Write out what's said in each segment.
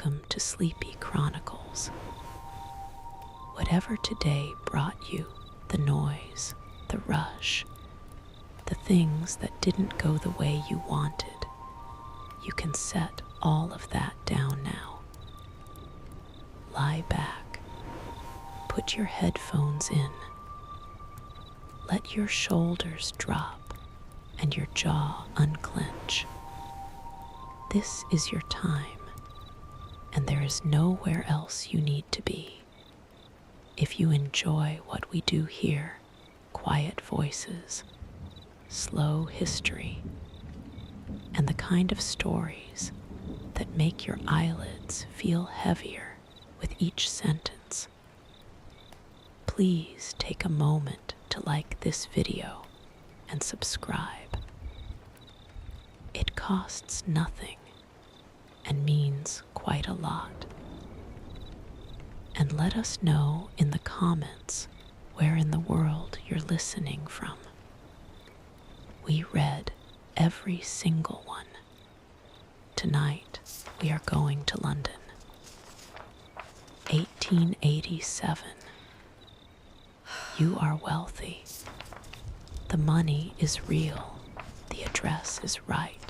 Welcome to Sleepy Chronicles. Whatever today brought you, the noise, the rush, the things that didn't go the way you wanted, you can set all of that down now. Lie back. Put your headphones in. Let your shoulders drop and your jaw unclench. This is your time, and there is nowhere else you need to be. If you enjoy what we do here, quiet voices, slow history, and the kind of stories that make your eyelids feel heavier with each sentence, please take a moment to like this video and subscribe. It costs nothing and means quite a lot. And let us know in the comments where in the world you're listening from. We read every single one. Tonight we are going to London. 1887. You are wealthy. The money is real. The address is right.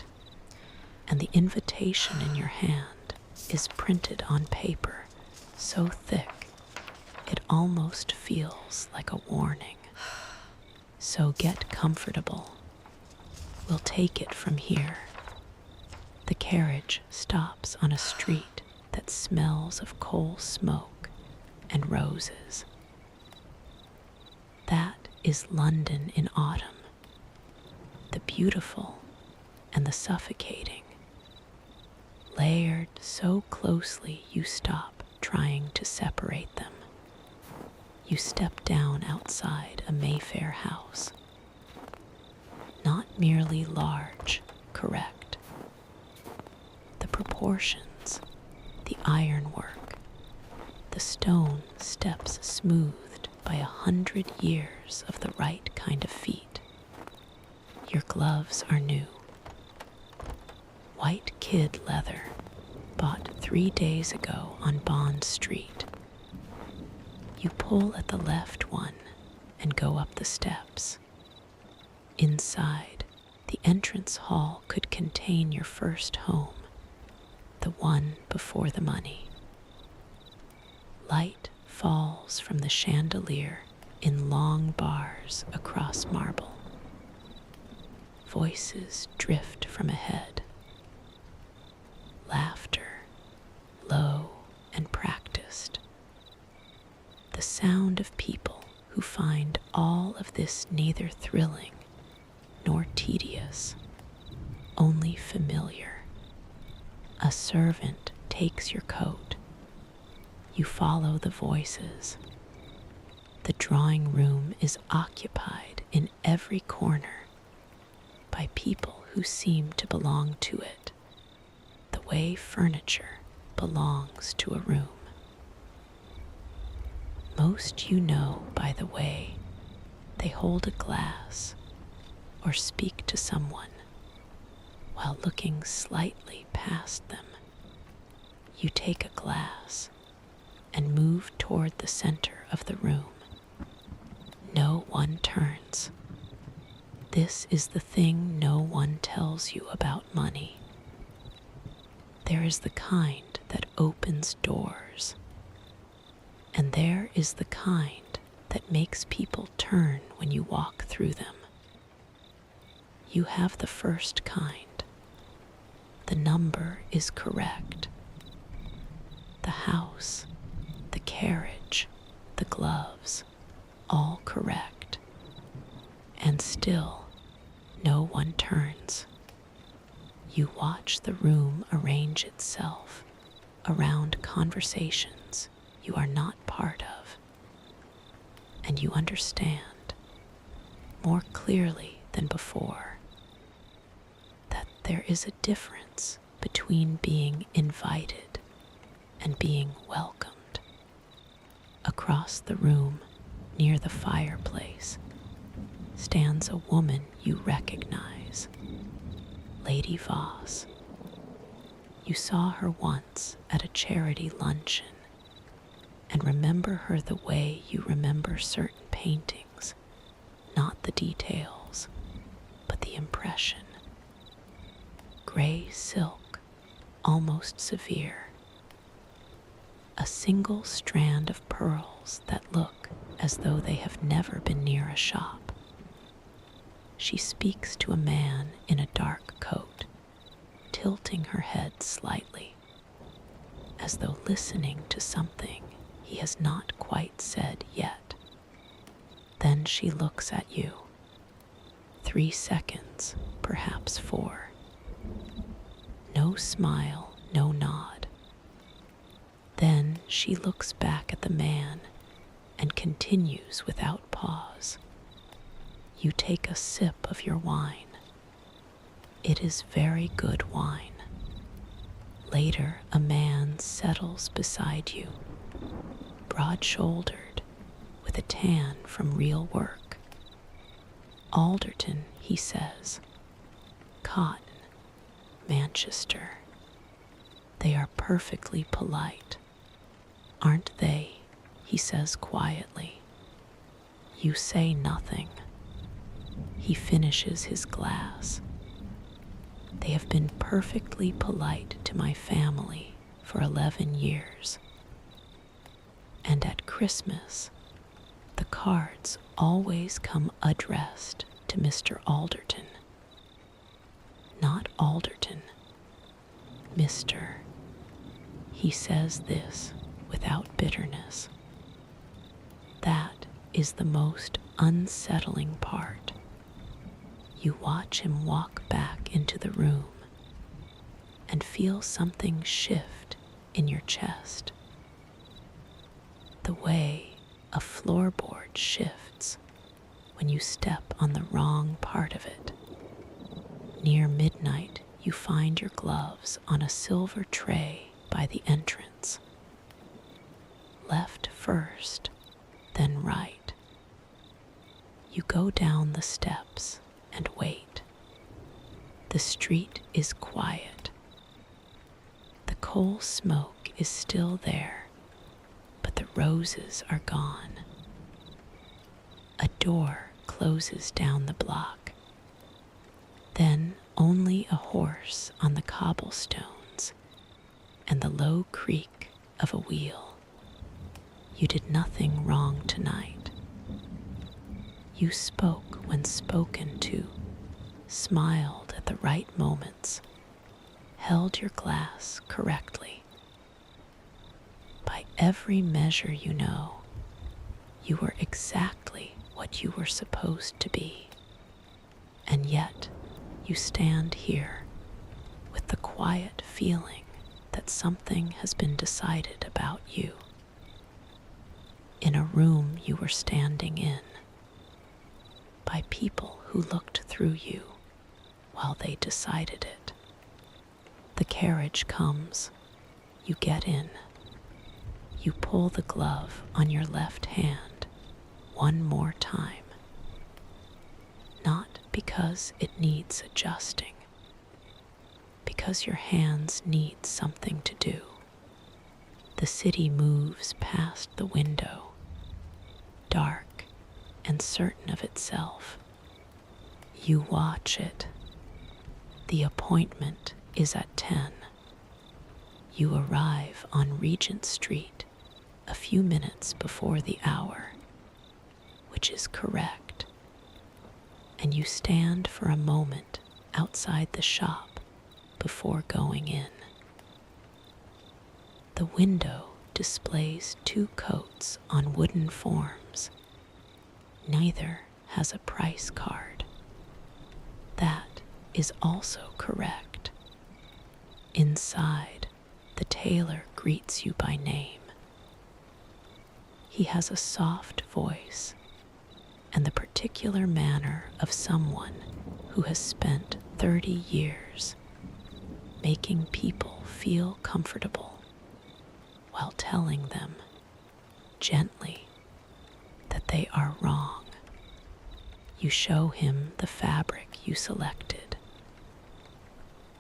And the invitation in your hand is printed on paper so thick it almost feels like a warning. So get comfortable. We'll take it from here. The carriage stops on a street that smells of coal smoke and roses. That is London in autumn. The beautiful and the suffocating, layered so closely you stop trying to separate them. You step down outside a Mayfair house. Not merely large, correct. The proportions, the ironwork, the stone steps smoothed by 100 years of the right kind of feet. Your gloves are new. White kid leather, bought 3 days ago on Bond Street. You pull at the left one and go up the steps. Inside, the entrance hall could contain your first home, the one before the money. Light falls from the chandelier in long bars across marble. Voices drift from ahead. Laughter, low and practiced. The sound of people who find all of this neither thrilling nor tedious, only familiar. A servant takes your coat. You follow the voices. The drawing room is occupied in every corner by people who seem to belong to it, the way furniture belongs to a room. Most you know by the way they hold a glass or speak to someone while looking slightly past them. You take a glass and move toward the center of the room. No one turns. This is the thing no one tells you about money. There is the kind that opens doors, and there is the kind that makes people turn when you walk through them. You have the first kind. The number is correct. The house, the carriage, the gloves, all correct. And still, no one turns. You watch the room arrange itself around conversations you are not part of. And you understand, more clearly than before, that there is a difference between being invited and being welcomed. Across the room, near the fireplace, stands a woman you recognize, Lady Voss. You saw her once at a charity luncheon and remember her the way you remember certain paintings, not the details, but the impression. Gray silk, almost severe. A single strand of pearls that look as though they have never been near a shop. She speaks to a man in a dark coat, tilting her head slightly, as though listening to something he has not quite said yet. Then she looks at you. 3 seconds, perhaps 4. No smile, no nod. Then she looks back at the man and continues without pause. You take a sip of your wine. It is very good wine. Later, a man settles beside you, broad-shouldered, with a tan from real work. Alderton, he says. Cotton, Manchester. They are perfectly polite. Aren't they? He says quietly. You say nothing. He finishes his glass. They have been perfectly polite to my family for 11 years. And at Christmas, the cards always come addressed to Mr. Alderton. Not Alderton, Mr. He says this without bitterness. That is the most unsettling part. You watch him walk back into the room and feel something shift in your chest. The way a floorboard shifts when you step on the wrong part of it. Near midnight, you find your gloves on a silver tray by the entrance. Left first, then right. You go down the steps and wait. The street is quiet. The coal smoke is still there, but the roses are gone. A door closes down the block. Then only a horse on the cobblestones and the low creak of a wheel. You did nothing wrong tonight. You spoke when spoken to, smiled at the right moments, held your glass correctly. By every measure you know, you were exactly what you were supposed to be. And yet, you stand here with the quiet feeling that something has been decided about you. In a room you were standing in, by people who looked through you while they decided it. The carriage comes, you get in. You pull the glove on your left hand one more time. Not because it needs adjusting, because your hands need something to do. The city moves past the window, dark and certain of itself. You watch it. The appointment is at 10. You arrive on Regent Street a few minutes before the hour, which is correct, and you stand for a moment outside the shop before going in. The window displays 2 coats on wooden forms. Neither has a price card. That is also correct. Inside, the tailor greets you by name. He has a soft voice and the particular manner of someone who has spent 30 years making people feel comfortable while telling them gently that they are wrong. You show him the fabric you selected.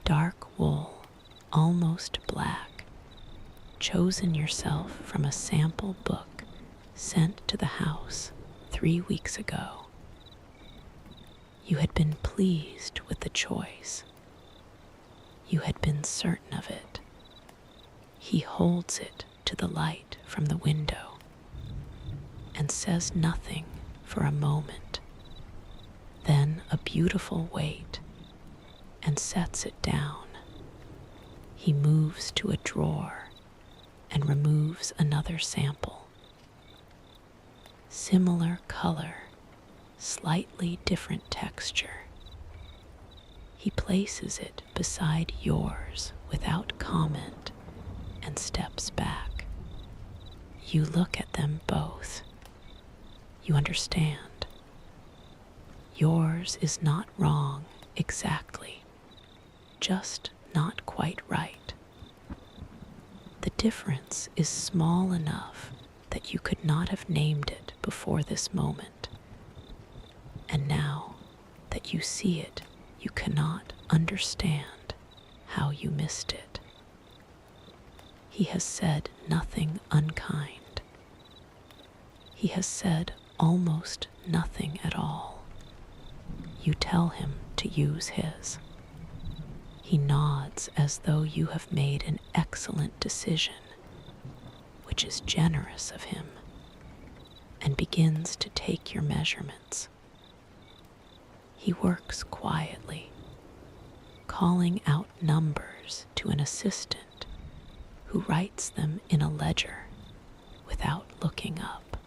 Dark wool, almost black, chosen yourself from a sample book sent to the house 3 weeks ago. You had been pleased with the choice. You had been certain of it. He holds it to the light from the window and says nothing for a moment, then a beautiful wait, and sets it down. He moves to a drawer and removes another sample. Similar color, slightly different texture. He places it beside yours without comment and steps back. You look at them both. You understand. Yours is not wrong exactly, just not quite right. The difference is small enough that you could not have named it before this moment. And now that you see it, you cannot understand how you missed it. He has said nothing unkind. He has said almost nothing at all. You tell him to use his. He nods as though you have made an excellent decision, which is generous of him, and begins to take your measurements. He works quietly, calling out numbers to an assistant who writes them in a ledger without looking up.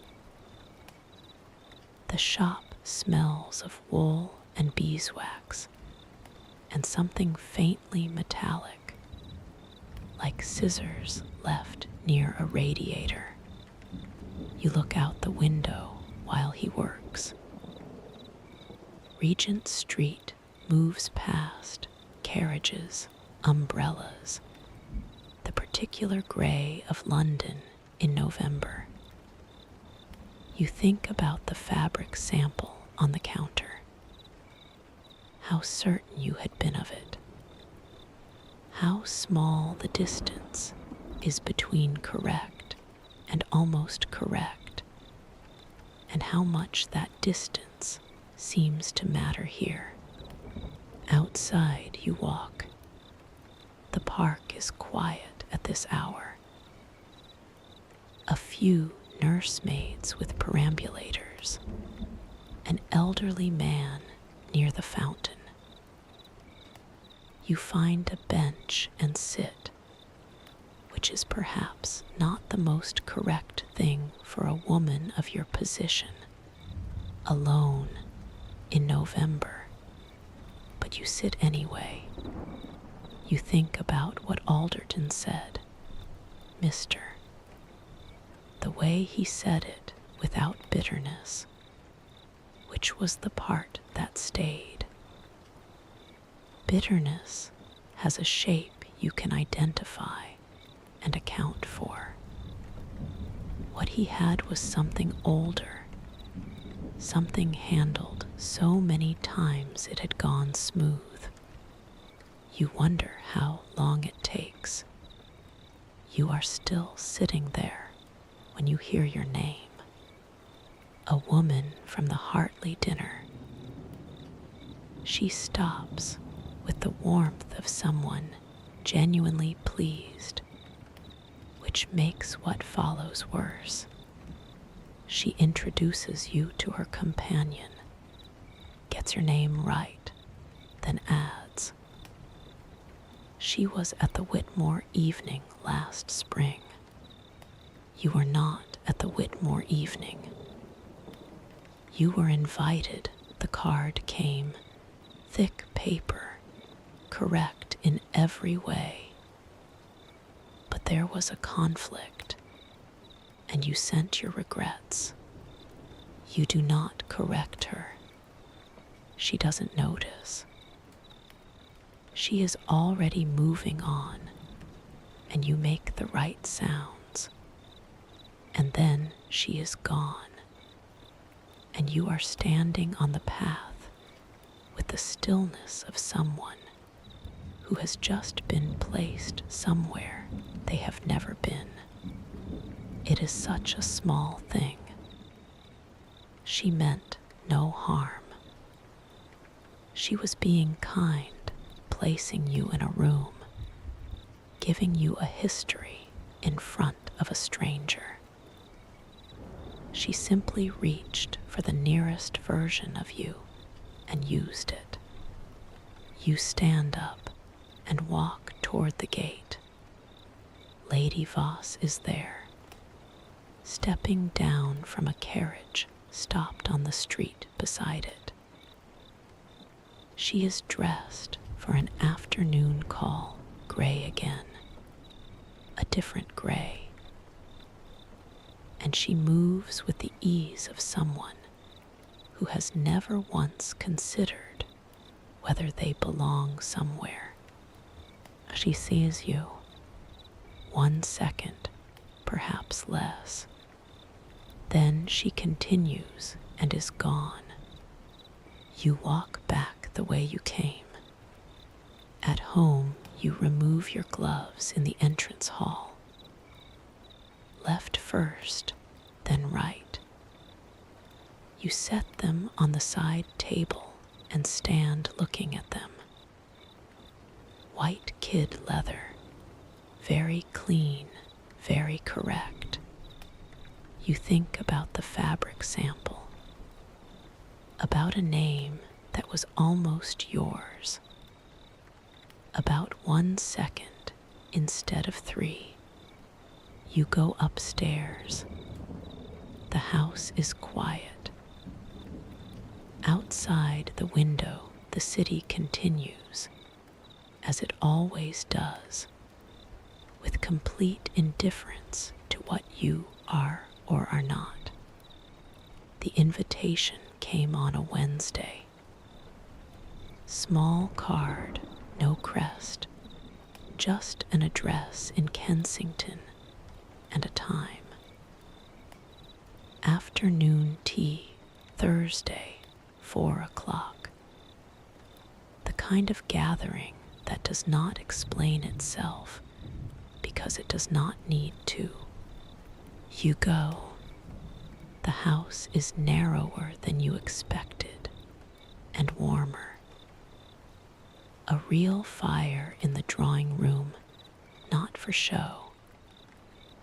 The shop smells of wool and beeswax and something faintly metallic, like scissors left near a radiator. You look out the window while he works. Regent Street moves past carriages, umbrellas, the particular grey of London in November. You think about the fabric sample on the counter. How certain you had been of it. How small the distance is between correct and almost correct, and how much that distance seems to matter here. Outside you walk. The park is quiet at this hour. A few nursemaids with perambulators, an elderly man near the fountain. You find a bench and sit, which is perhaps not the most correct thing for a woman of your position, alone in November, but you sit anyway. You think about what Alderton said, Mr. The way he said it without bitterness, which was the part that stayed. Bitterness has a shape you can identify and account for. What he had was something older, something handled so many times it had gone smooth. You wonder how long it takes. You are still sitting there when you hear your name. A woman from the Hartley dinner. She stops with the warmth of someone genuinely pleased, which makes what follows worse. She introduces you to her companion, gets your name right, then adds, "She was at the Whitmore evening last spring." You were not at the Whitmore evening. You were invited. The card came, thick paper, correct in every way. But there was a conflict, and you sent your regrets. You do not correct her. She doesn't notice. She is already moving on, and you make the right sounds. And then she is gone, and you are standing on the path with the stillness of someone who has just been placed somewhere they have never been. It is such a small thing. She meant no harm. She was being kind, placing you in a room, giving you a history in front of a stranger. She simply reached for the nearest version of you and used it. You stand up and walk toward the gate. Lady Voss is there, stepping down from a carriage stopped on the street beside it. She is dressed for an afternoon call, gray again, a different gray, and she moves with the ease of someone who has never once considered whether they belong somewhere. She sees you 1 second, perhaps less. Then she continues and is gone. You walk back the way you came. At home, you remove your gloves in the entrance hall. Left first, then right. You set them on the side table and stand looking at them. White kid leather, very clean, very correct. You think about the fabric sample, about a name that was almost yours. About 1 second instead of 3, you go upstairs. The house is quiet. Outside the window, the city continues, as it always does, with complete indifference to what you are or are not. The invitation came on a Wednesday. Small card, no crest, just an address in Kensington and a time. Afternoon tea, Thursday, 4 o'clock. The kind of gathering that does not explain itself because it does not need to. You go. The house is narrower than you expected and warmer. A real fire in the drawing room, not for show.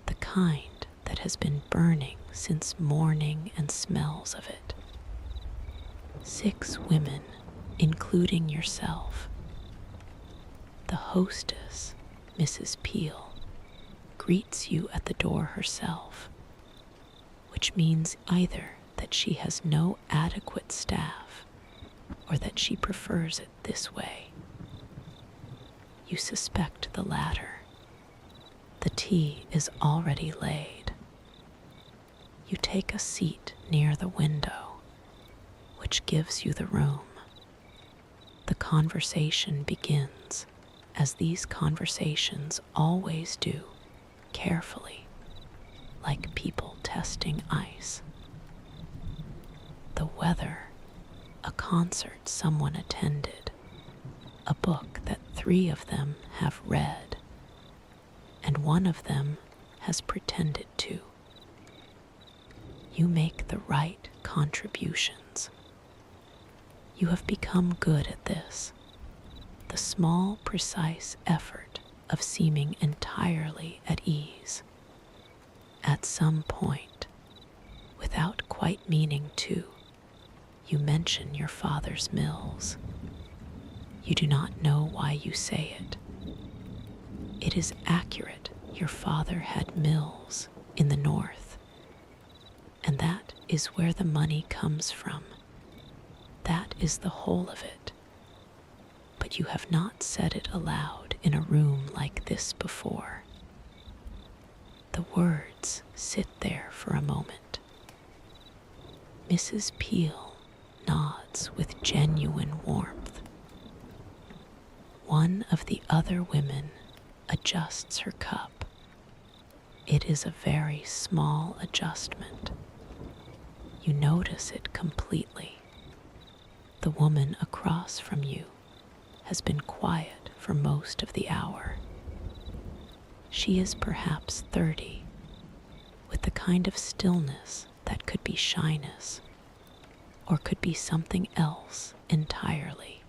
The kind that has been burning since morning and smells of it. 6 women, including yourself. The hostess, Mrs. Peel, greets you at the door herself, which means either that she has no adequate staff or that she prefers it this way. You suspect the latter. The tea is already laid. You take a seat near the window, which gives you the room. The conversation begins, as these conversations always do, carefully, like people testing ice. The weather, a concert someone attended, a book that 3 of them have read, and 1 of them has pretended to. You make the right contributions. You have become good at this, the small, precise effort of seeming entirely at ease. At some point, without quite meaning to, you mention your father's mills. You do not know why you say it. It is accurate. Your father had mills in the north, and that is where the money comes from. That is the whole of it. But you have not said it aloud in a room like this before. The words sit there for a moment. Mrs. Peel nods with genuine warmth. One of the other women adjusts her cup. It is a very small adjustment. You notice it completely. The woman across from you has been quiet for most of the hour. She is perhaps 30, with the kind of stillness that could be shyness, or could be something else entirely.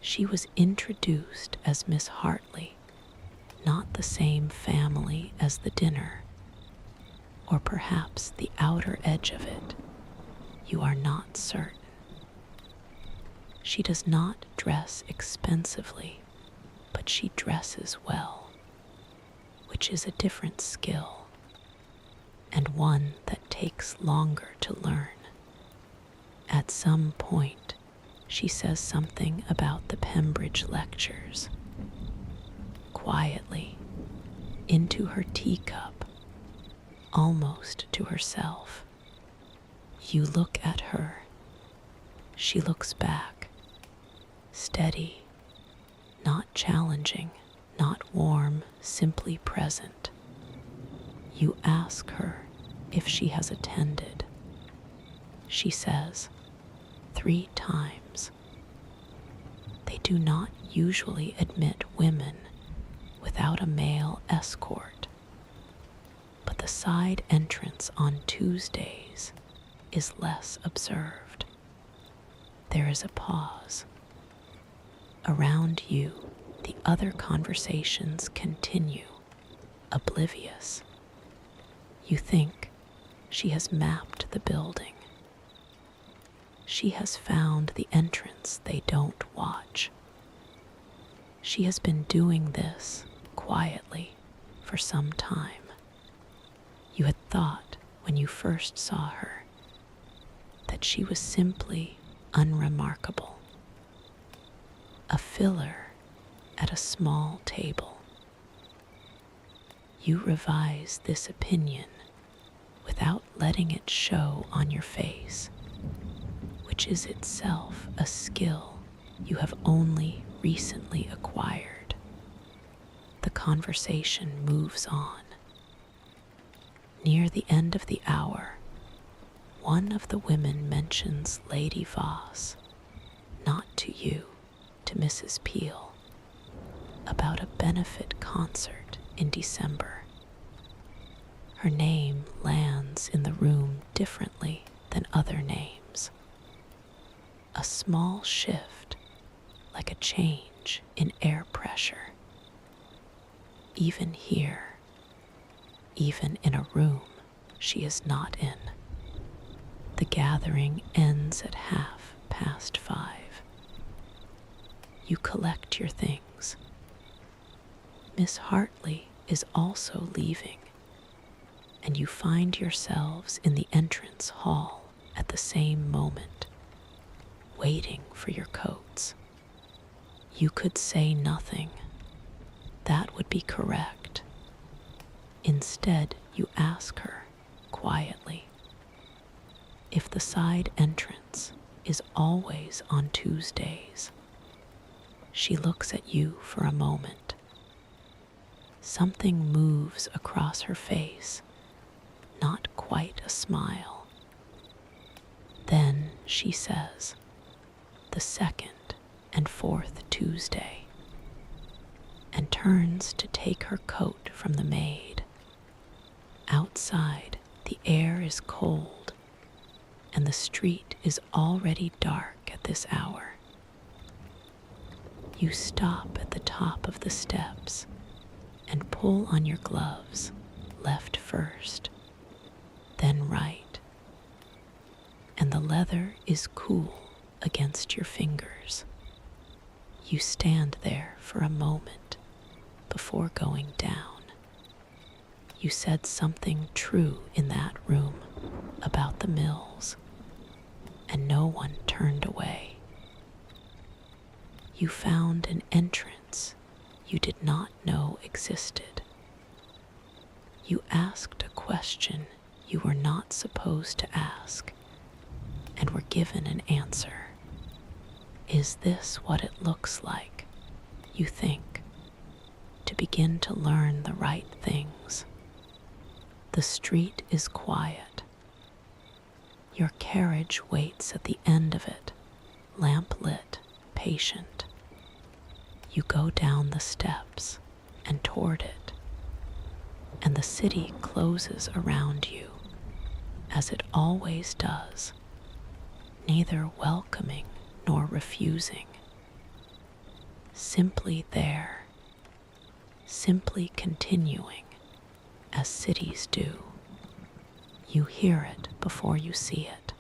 She was introduced as Miss Hartley, not the same family as the dinner, or perhaps the outer edge of it. You are not certain. She does not dress expensively, but she dresses well, which is a different skill, and one that takes longer to learn. At some point, she says something about the Pembridge lectures. Quietly, into her teacup, almost to herself. You look at her. She looks back, steady, not challenging, not warm, simply present. You ask her if she has attended. She says 3 times. They do not usually admit women without a male escort, but the side entrance on Tuesdays is less observed. There is a pause. Around you, the other conversations continue, oblivious. You think she has mapped the building. She has found the entrance they don't watch. She has been doing this quietly for some time. You had thought when you first saw her that she was simply unremarkable, a filler at a small table. You revise this opinion without letting it show on your face, which is itself a skill you have only recently acquired. The conversation moves on. Near the end of the hour, one of the women mentions Lady Voss, not to you, to Mrs. Peel, about a benefit concert in December. Her name lands in the room differently than other names. A small shift, like a change in air pressure. Even here, even in a room she is not in. The gathering ends at 5:30. You collect your things. Miss Hartley is also leaving, and you find yourselves in the entrance hall at the same moment, waiting for your coats. You could say nothing. That would be correct. Instead, you ask her quietly if the side entrance is always on Tuesdays. She looks at you for a moment. Something moves across her face, not quite a smile. Then she says, the 2nd and 4th Tuesday, and turns to take her coat from the maid. Outside, the air is cold, and the street is already dark at this hour. You stop at the top of the steps and pull on your gloves, left first, then right, and the leather is cool against your fingers. You stand there for a moment before going down. You said something true in that room about the mills, and no one turned away. You found an entrance you did not know existed. You asked a question you were not supposed to ask, and were given an answer. Is this what it looks like, you think, to begin to learn the right things? The street is quiet. Your carriage waits at the end of it, lamp lit, impatient. You go down the steps and toward it, and the city closes around you, as it always does, neither welcoming nor refusing. Simply there, simply continuing, as cities do. You hear it before you see it.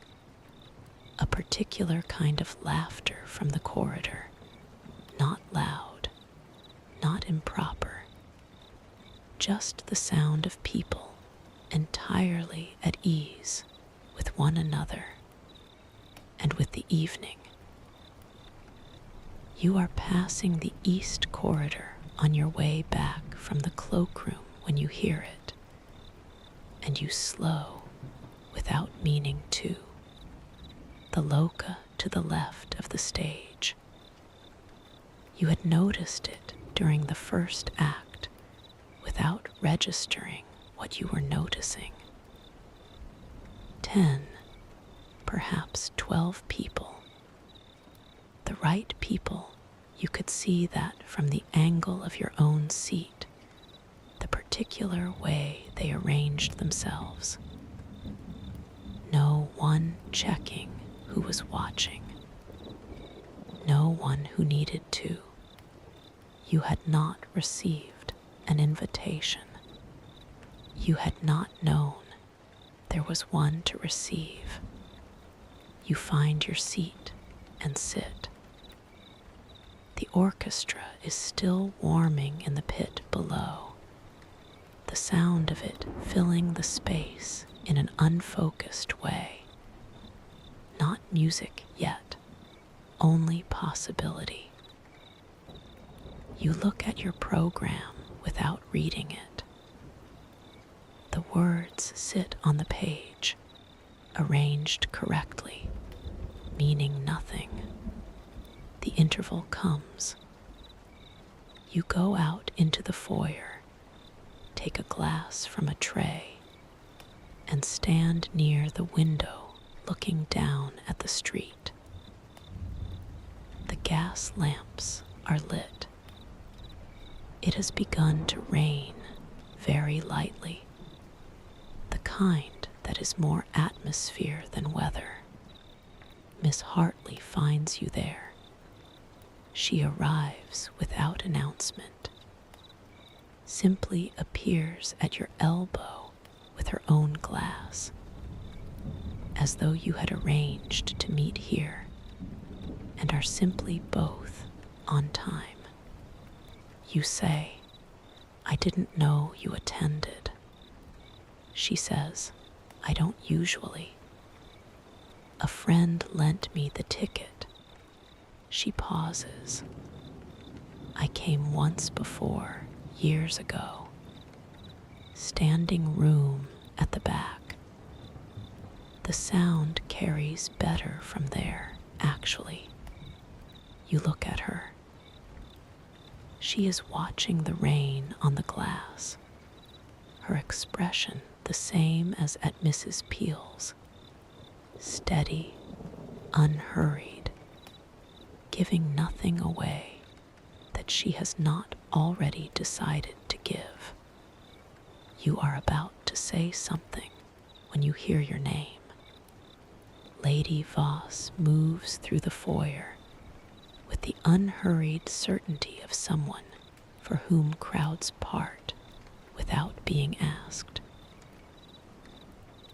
A particular kind of laughter from the corridor, not loud, not improper, just the sound of people entirely at ease with one another and with the evening. You are passing the east corridor on your way back from the cloakroom when you hear it, and you slow without meaning to. The loca to the left of the stage. You had noticed it during the first act without registering what you were noticing. 10, perhaps 12 people. The right people, you could see that from the angle of your own seat, the particular way they arranged themselves. No one checking who was watching. No one who needed to. You had not received an invitation. You had not known there was one to receive. You find your seat and sit. The orchestra is still warming in the pit below, the sound of it filling the space in an unfocused way. Not music yet, only possibility. You look at your program without reading it. The words sit on the page, arranged correctly, meaning nothing. The interval comes. You go out into the foyer, take a glass from a tray, and stand near the window looking down at the street. The gas lamps are lit. It has begun to rain very lightly, the kind that is more atmosphere than weather. Miss Hartley finds you there. She arrives without announcement, simply appears at your elbow with her own glass, as though you had arranged to meet here and are simply both on time. You say, "I didn't know you attended." She says, "I don't usually. A friend lent me the ticket." She pauses. "I came once before, years ago. Standing room at the back. The sound carries better from there, actually." You look at her. She is watching the rain on the glass, her expression the same as at Mrs. Peel's, steady, unhurried, giving nothing away that she has not already decided to give. You are about to say something when you hear your name. Lady Voss moves through the foyer with the unhurried certainty of someone for whom crowds part without being asked.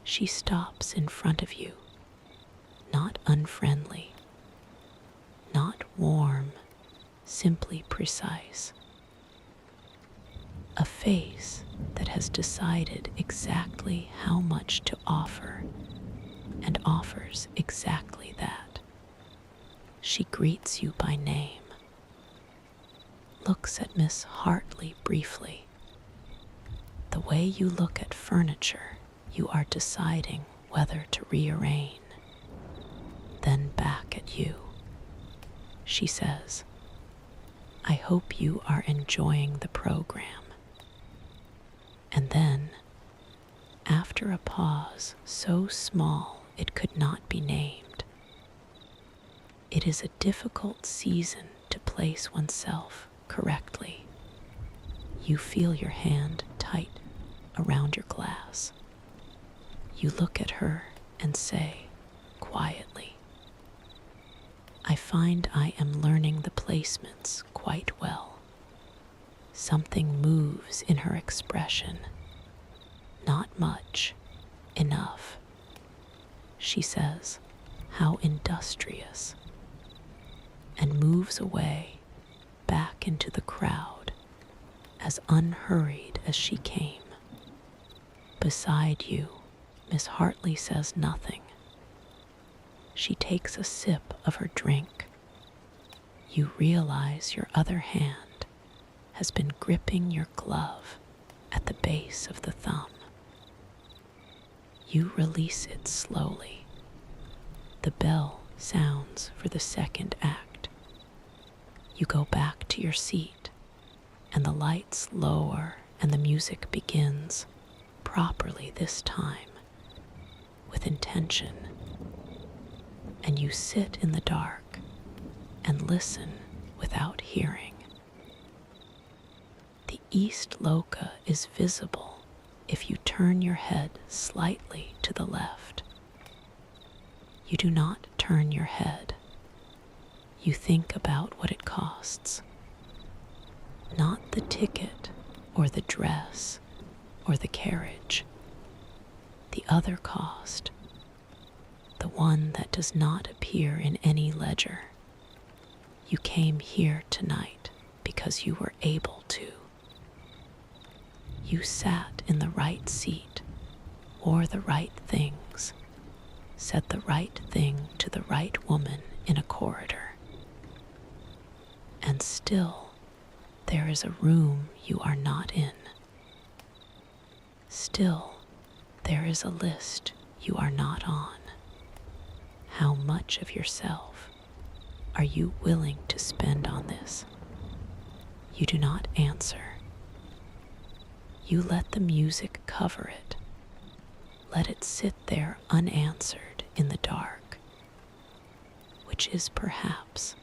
She stops in front of you, not unfriendly, not warm, simply precise. A face that has decided exactly how much to offer and offers exactly that. She greets you by name, looks at Miss Hartley briefly. The way you look at furniture, you are deciding whether to rearrange. Then back at you. She says, "I hope you are enjoying the program." And then, after a pause so small it could not be named, It is a difficult season to place oneself correctly. You feel your hand tight around your glass. You look at her and say, quietly, I find I am learning the placements quite well. Something moves in her expression. Not much, enough. She says, how industrious, and moves away back into the crowd as unhurried as she came. Beside you, Miss Hartley says nothing. She takes a sip of her drink. You realize your other hand has been gripping your glove at the base of the thumb. You release it slowly. The bell sounds for the second act. You go back to your seat, and the lights lower and the music begins, properly this time, with intention. And you sit in the dark and listen without hearing. The east loca is visible if you turn your head slightly to the left. You do not turn your head. You think about what it costs. Not the ticket or the dress or the carriage. The other cost, the one that does not appear in any ledger. You came here tonight because you were able to. You sat in the right seat, wore the right things, said the right thing to the right woman in a corridor. And still, there is a room you are not in. Still, there is a list you are not on. How much of yourself are you willing to spend on this? You do not answer. You let the music cover it. Let it sit there unanswered in the dark, which is perhaps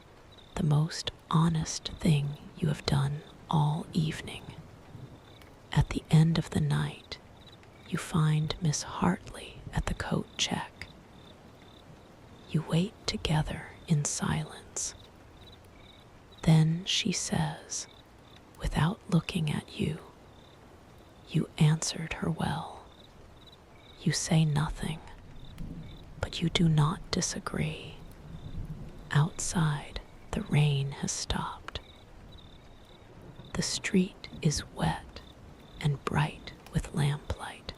the most honest thing you have done all evening. At the end of the night, you find Miss Hartley at the coat check. You wait together in silence. Then she says, without looking at you, you answered her well. You say nothing, but you do not disagree. Outside, the rain has stopped. The street is wet and bright with lamplight.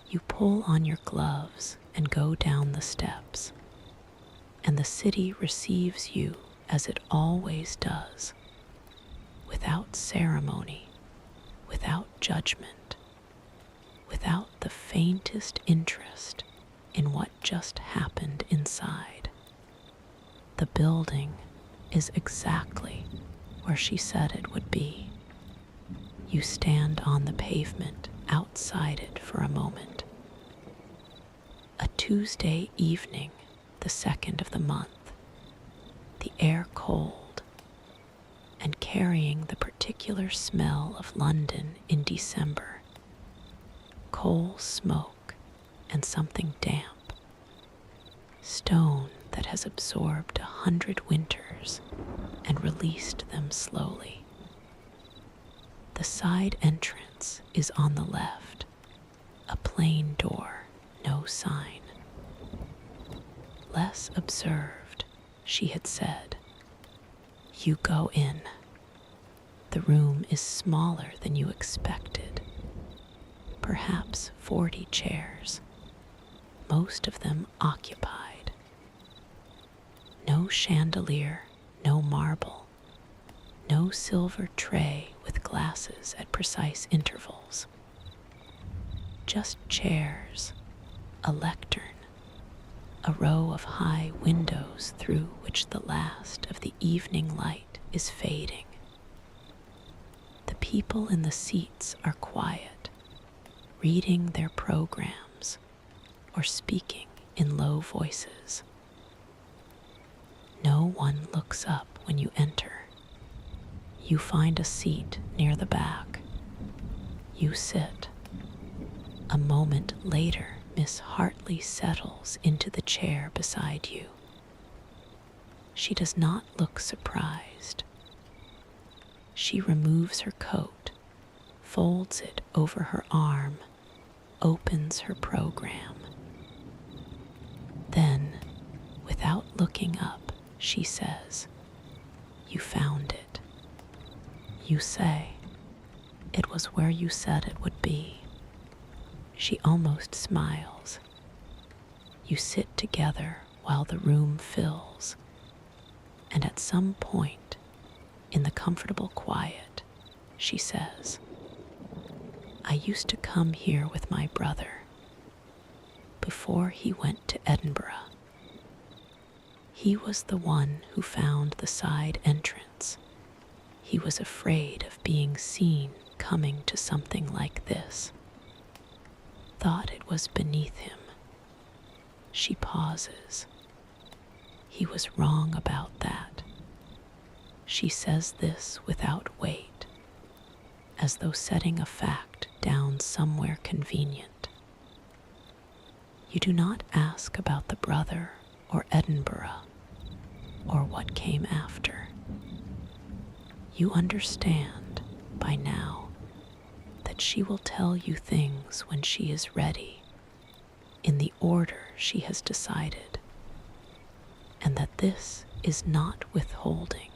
You pull on your gloves and go down the steps, and the city receives you as it always does, without ceremony, without judgment, without the faintest interest in what just happened inside. The building is exactly where she said it would be. You stand on the pavement outside it for a moment. A Tuesday evening, the 2nd of the month, the air cold, and carrying the particular smell of London in December, coal smoke and something damp, stone that has absorbed 100 winters and released them slowly. The side entrance is on the left, a plain door, no sign. Less observed, she had said, you go in. The room is smaller than you expected. Perhaps 40 chairs, most of them occupied. No chandelier, no marble, no silver tray with glasses at precise intervals. Just chairs, a lectern, a row of high windows through which the last of the evening light is fading. The people in the seats are quiet, reading their programs or speaking in low voices. No one looks up when you enter. You find a seat near the back. You sit. A moment later, Miss Hartley settles into the chair beside you. She does not look surprised. She removes her coat, folds it over her arm, opens her program. Then, without looking up, she says, "You found it." You say, "It was where you said it would be." She almost smiles. You sit together while the room fills, and at some point, in the comfortable quiet, she says, "I used to come here with my brother before he went to Edinburgh. He was the one who found the side entrance. He was afraid of being seen coming to something like this. Thought it was beneath him." She pauses. "He was wrong about that." She says this without weight, as though setting a fact down somewhere convenient. You do not ask about the brother or Edinburgh or what came after. You understand by now that she will tell you things when she is ready, in the order she has decided, and that this is not withholding.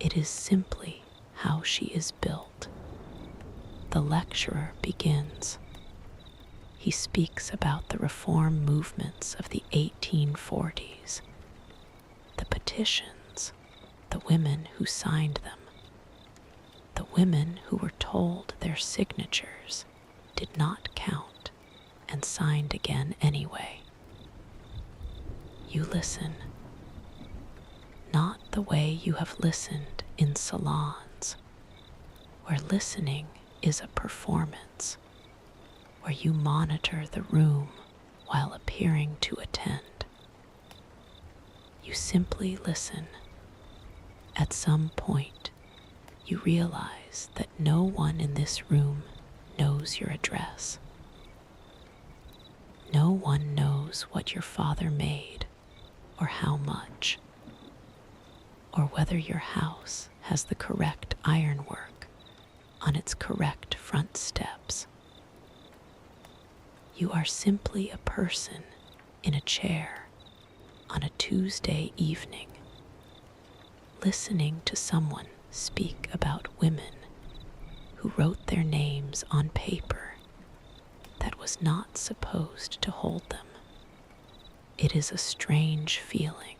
It is simply how she is built. The lecturer begins. He speaks about the reform movements of the 1840s, the petitions, the women who signed them, the women who were told their signatures did not count and signed again anyway. You listen, not the way you have listened in salons, where listening is a performance, where you monitor the room while appearing to attend. You simply listen. At some point, you realize that no one in this room knows your address. No one knows what your father made or how much, or whether your house has the correct ironwork on its correct front steps. You are simply a person in a chair on a Tuesday evening, listening to someone speak about women who wrote their names on paper that was not supposed to hold them. It is a strange feeling.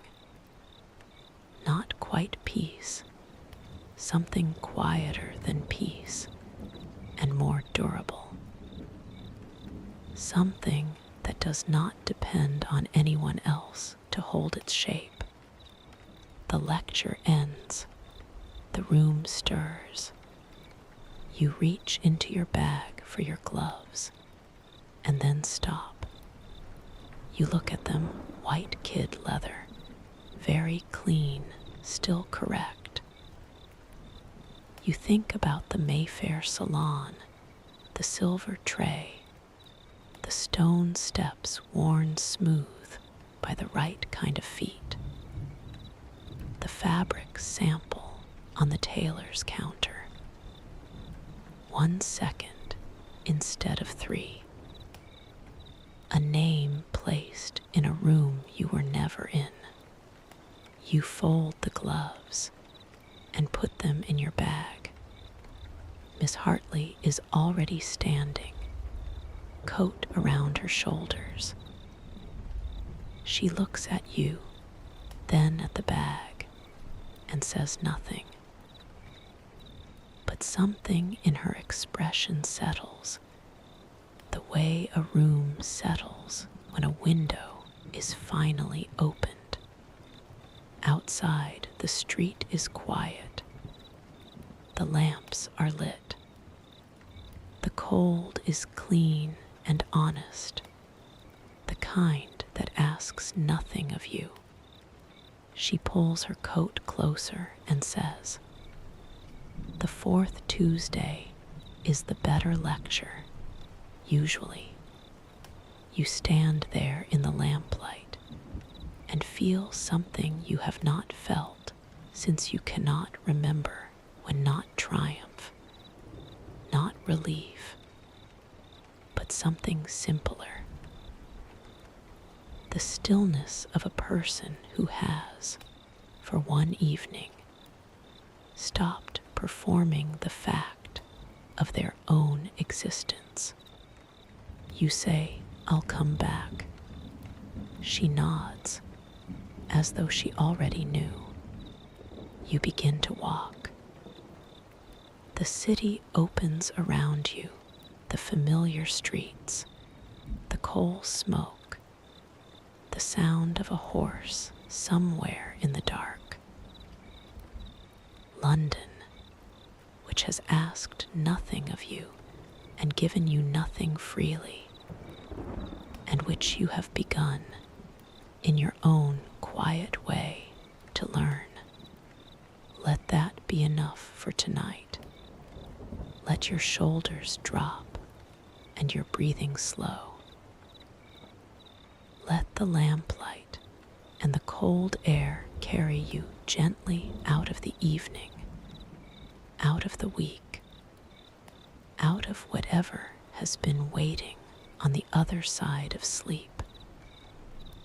Not quite peace, something quieter than peace and more durable. Something that does not depend on anyone else to hold its shape. The lecture ends. The room stirs. You reach into your bag for your gloves and then stop. You look at them, white kid leather, very clean, still correct. You think about the Mayfair salon, the silver tray, the stone steps worn smooth by the right kind of feet, the fabric sample on the tailor's counter. 1 second instead of 3. A name placed in a room you were never in. You fold the gloves and put them in your bag. Miss Hartley is already standing, coat around her shoulders. She looks at you, then at the bag, and says nothing. But something in her expression settles, the way a room settles when a window is finally opened. Outside, the street is quiet. The lamps are lit. The cold is clean and honest, the kind that asks nothing of you. She pulls her coat closer and says, "The fourth Tuesday is the better lecture, usually." You stand there in the lamplight and feel something you have not felt since you cannot remember, when not triumph, not relief, but something simpler. The stillness of a person who has, for one evening, stopped performing the fact of their own existence. You say, "I'll come back." She nods, as though she already knew. You begin to walk. The city opens around you, the familiar streets, the coal smoke, the sound of a horse somewhere in the dark. London, which has asked nothing of you and given you nothing freely, and which you have begun, in your own quiet way, to learn. Let that be enough for tonight. Let your shoulders drop and your breathing slow. Let the lamplight and the cold air carry you gently out of the evening, out of the week, out of whatever has been waiting on the other side of sleep.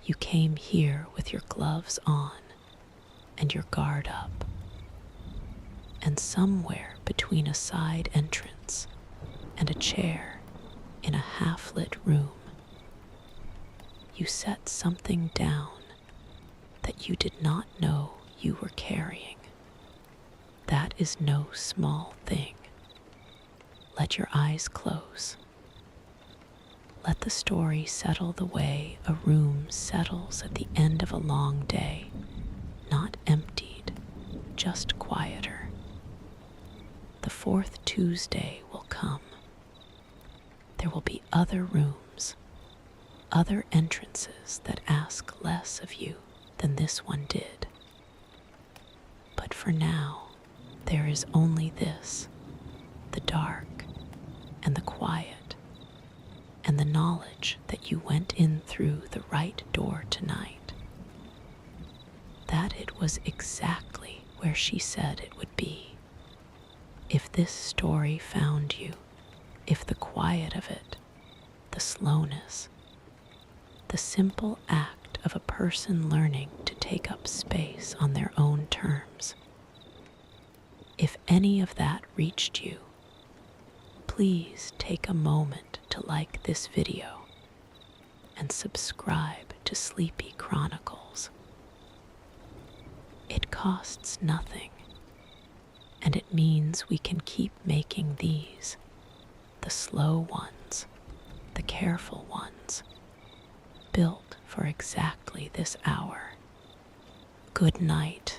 You came here with your gloves on and your guard up, and somewhere between a side entrance and a chair in a half-lit room, you set something down that you did not know you were carrying. That is no small thing. Let your eyes close. Let the story settle the way a room settles at the end of a long day, not emptied, just quieter. The fourth Tuesday will come. There will be other rooms, other entrances that ask less of you than this one did. But for now, there is only this, the dark and the quiet, and the knowledge that you went in through the right door tonight, that it was exactly where she said it would be. If this story found you, if the quiet of it, the slowness, the simple act of a person learning to take up space on their own terms, if any of that reached you, please take a moment to like this video and subscribe to Sleepy Chronicles. It costs nothing, and it means we can keep making these, the slow ones, the careful ones, built for exactly this hour. Good night.